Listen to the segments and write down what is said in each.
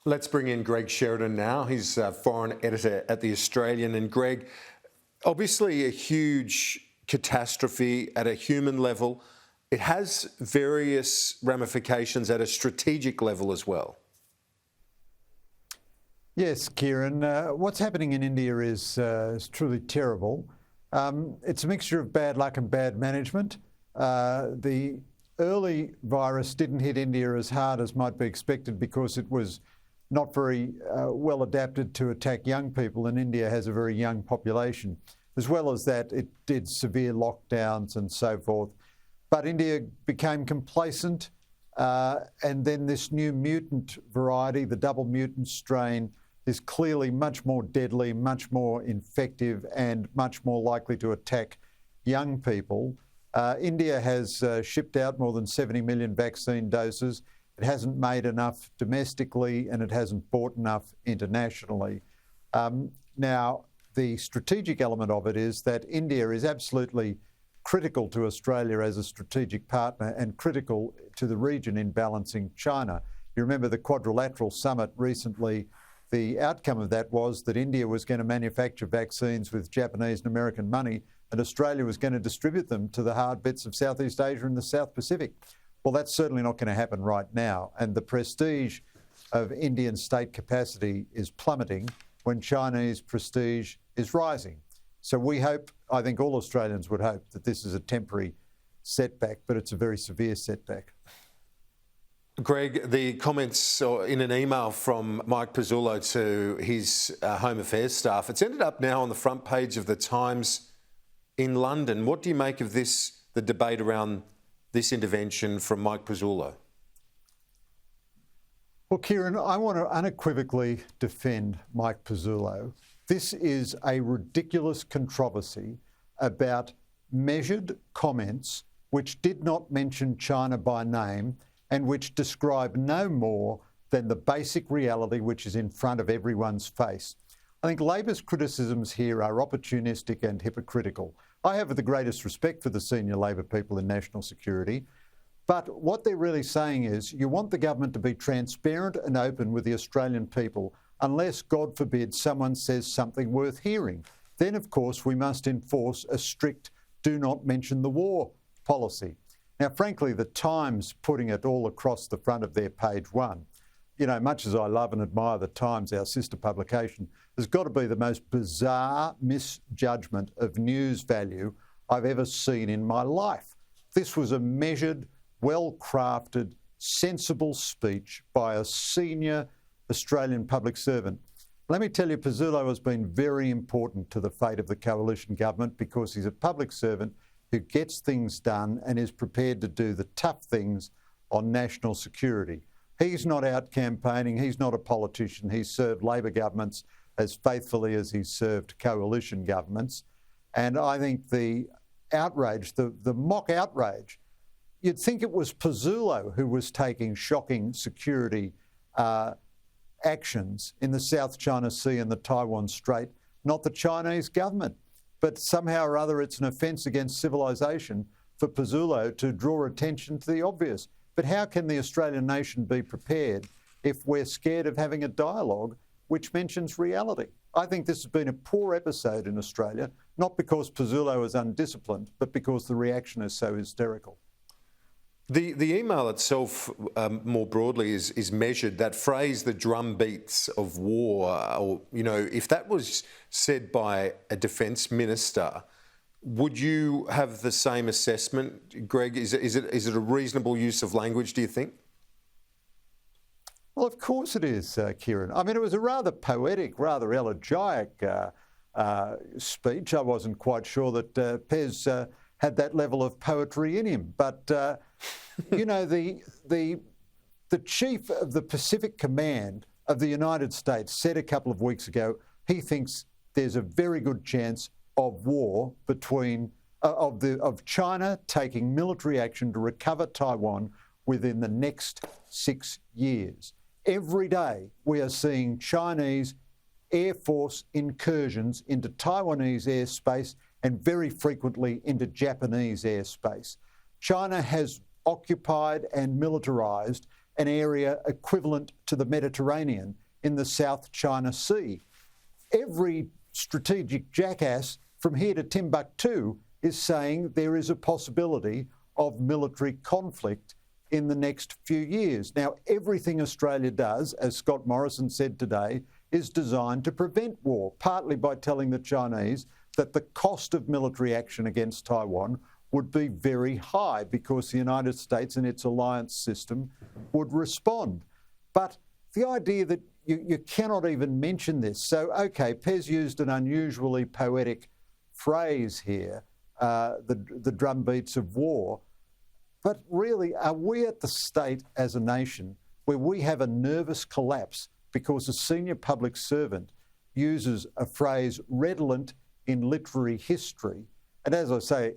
Let's bring in Greg Sheridan now. He's a foreign editor at The Australian. And Greg, obviously a huge catastrophe at a human level. It has various ramifications at a strategic level as well. Yes, Kieran. What's happening in India is truly terrible. It's a mixture of bad luck and bad management. The early virus didn't hit India as hard as might be expected because it was not very well adapted to attack young people, and India has a very young population. As well as that, it did severe lockdowns and so forth. But India became complacent, and then this new mutant variety, the double mutant strain, is clearly much more deadly, much more infective, and much more likely to attack young people. India has shipped out more than 70 million vaccine doses. It hasn't made enough domestically, and it hasn't bought enough internationally. Now, the strategic element of it is that India is absolutely critical to Australia as a strategic partner and critical to the region in balancing China. You remember the Quadrilateral Summit recently. The outcome of that was that India was going to manufacture vaccines with Japanese and American money, and Australia was going to distribute them to the hard bits of Southeast Asia and the South Pacific. Well, that's certainly not going to happen right now, and the prestige of Indian state capacity is plummeting when Chinese prestige is rising. So we hope, I think all Australians would hope, that this is a temporary setback, but it's a very severe setback. Greg, the comments in an email from Mike Pezzullo to his Home Affairs staff, it's ended up now on the front page of the Times in London. What do you make of this, the debate around this intervention from Mike Pezzullo? Well, Kieran, I want to unequivocally defend Mike Pezzullo. This is a ridiculous controversy about measured comments which did not mention China by name and which describe no more than the basic reality which is in front of everyone's face. I think Labor's criticisms here are opportunistic and hypocritical. I have the greatest respect for the senior Labor people in national security, but what they're really saying is you want the government to be transparent and open with the Australian people unless, God forbid, someone says something worth hearing. Then, of course, we must enforce a strict do not mention the war policy. Now, frankly, the Times putting it all across the front of their page one, you know, much as I love and admire the Times, our sister publication, has got to be the most bizarre misjudgment of news value I've ever seen in my life. This was a measured, well-crafted, sensible speech by a senior Australian public servant. Let me tell you, Pezzullo has been very important to the fate of the coalition government because he's a public servant who gets things done and is prepared to do the tough things on national security. He's not out campaigning, he's not a politician, he's served Labor governments as faithfully as he's served coalition governments. And I think the outrage, the mock outrage, you'd think it was Pezzullo who was taking shocking security actions in the South China Sea and the Taiwan Strait, not the Chinese government. But somehow or other it's an offence against civilisation for Pezzullo to draw attention to the obvious. But how can the Australian nation be prepared if we're scared of having a dialogue which mentions reality? I think this has been a poor episode in Australia, not because Pezzullo is undisciplined, but because the reaction is so hysterical. The email itself, more broadly, is measured. That phrase, the drumbeats of war, or, you know, if that was said by a defence minister, would you have the same assessment, Greg? Is it a reasonable use of language, do you think? Well, of course it is, Kieran. I mean, it was a rather poetic, rather elegiac speech. I wasn't quite sure that Pez had that level of poetry in him. But, you know, the chief of the Pacific Command of the United States said a couple of weeks ago he thinks there's a very good chance of war between of China taking military action to recover Taiwan within the next 6 years. Every day we are seeing Chinese Air Force incursions into Taiwanese airspace and very frequently into Japanese airspace. China has occupied and militarised an area equivalent to the Mediterranean in the South China Sea. Every strategic jackass from here to Timbuktu is saying there is a possibility of military conflict in the next few years. Now, everything Australia does, as Scott Morrison said today, is designed to prevent war, partly by telling the Chinese that the cost of military action against Taiwan would be very high because the United States and its alliance system would respond. But the idea that you cannot even mention this. So, OK, Pez used an unusually poetic phrase here, the drumbeats of war. But really, are we at the state as a nation where we have a nervous collapse because a senior public servant uses a phrase redolent in literary history? And as I say,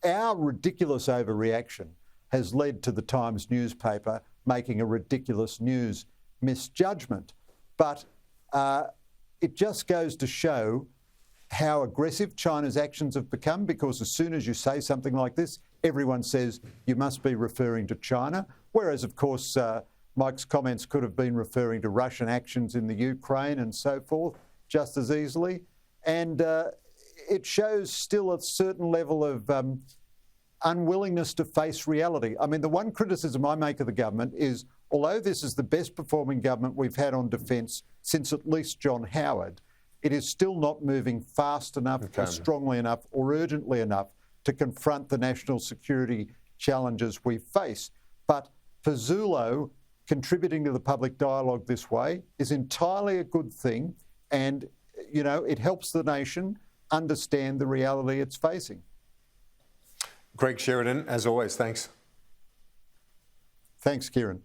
our ridiculous overreaction has led to the Times newspaper making a ridiculous news misjudgment. But it just goes to show how aggressive China's actions have become, because as soon as you say something like this, everyone says you must be referring to China, whereas, of course, Mike's comments could have been referring to Russian actions in the Ukraine and so forth just as easily. And it shows still a certain level of unwillingness to face reality. I mean, the one criticism I make of the government is, although this is the best performing government we've had on defence since at least John Howard, it is still not moving fast enough or strongly enough or urgently enough to confront the national security challenges we face. But Pezzullo contributing to the public dialogue this way is entirely a good thing, and, you know, it helps the nation understand the reality it's facing. Greg Sheridan, as always, thanks. Thanks, Kieran.